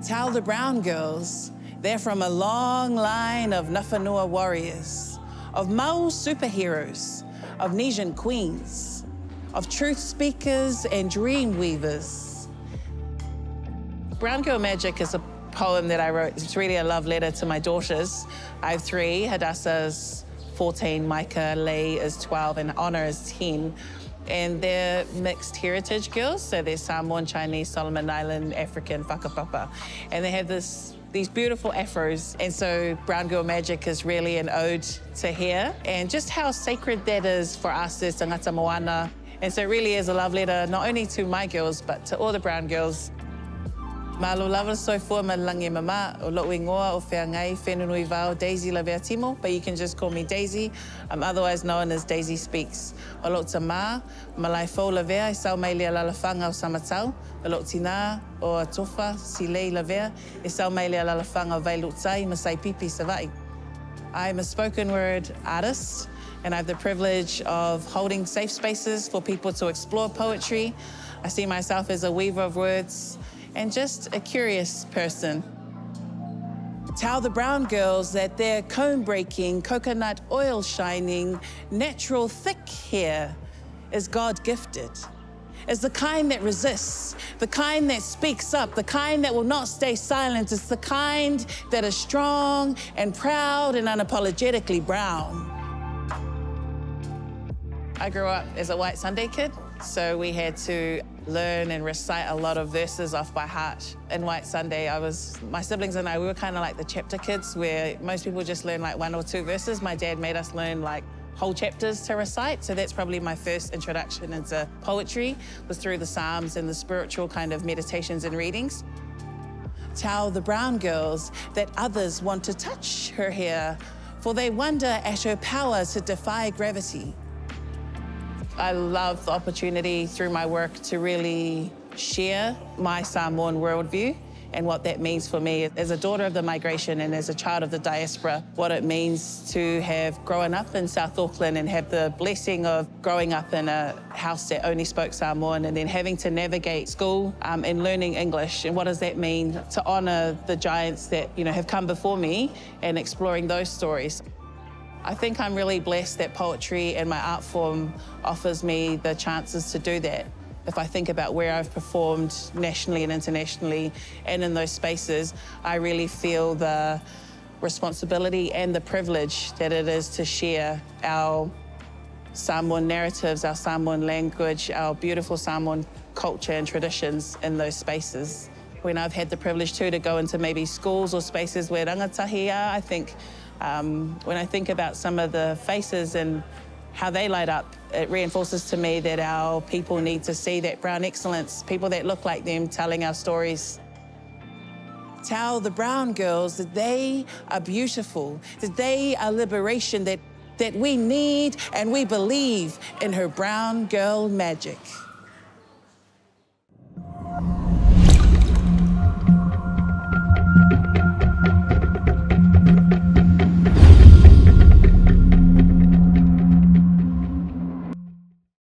Tell the brown girls they're from a long line of Ngāwhanua warriors, of Mau superheroes, of Nesian queens, of truth speakers and dream weavers. Brown Girl Magic is a poem that I wrote. It's really a love letter to my daughters. I have 3, Hadassah's 14, Micah, Lee is 12, and Honor is 10. And they're mixed heritage girls, so they're Samoan, Chinese, Solomon Island, African, whakapapa. And they have these beautiful afros. And so Brown Girl Magic is really an ode to hair and just how sacred that is for us as tangata Moana. And so it really is a love letter, not only to my girls, but to all the brown girls. Malo lava so for malangi mama, o lo ingoa o whengai, whenunui vau, Daisy Lavea-Timo, but you can just call me Daisy. I'm otherwise known as Daisy Speaks. O lo ta ma, malai fo lavea, I sau mai lea lalafanga o samatau. O lo tina, o atofa, si lei lavea, I sau mai lea lalafanga o vailutai, masai pipi savai. I'm a spoken word artist, and I have the privilege of holding safe spaces for people to explore poetry. I see myself as a weaver of words, and just a curious person. Tell the brown girls that their comb-breaking, coconut oil shining, natural thick hair is God-gifted, is the kind that resists, the kind that speaks up, the kind that will not stay silent. It's the kind that is strong and proud and unapologetically brown. I grew up as a white Sunday kid, so we had to learn and recite a lot of verses off by heart. In White Sunday, my siblings and I, we were kind of like the chapter kids, where most people just learn like 1 or 2 verses. My dad made us learn like whole chapters to recite, so that's probably my first introduction into poetry, was through the Psalms and the spiritual kind of meditations and readings. Tell the brown girls that others want to touch her hair, for they wonder at her power to defy gravity. I love the opportunity through my work to really share my Samoan worldview and what that means for me as a daughter of the migration and as a child of the diaspora, what it means to have grown up in South Auckland and have the blessing of growing up in a house that only spoke Samoan, and then having to navigate school and learning English. And what does that mean to honour the giants that, have come before me and exploring those stories. I think I'm really blessed that poetry and my art form offers me the chances to do that. If I think about where I've performed nationally and internationally and in those spaces, I really feel the responsibility and the privilege that it is to share our Samoan narratives, our Samoan language, our beautiful Samoan culture and traditions in those spaces. When I've had the privilege too to go into maybe schools or spaces where rangatahi are, I think when I think about some of the faces and how they light up, it reinforces to me that our people need to see that brown excellence, people that look like them telling our stories. Tell the brown girls that they are beautiful, that they are liberation, that we need and we believe in her brown girl magic.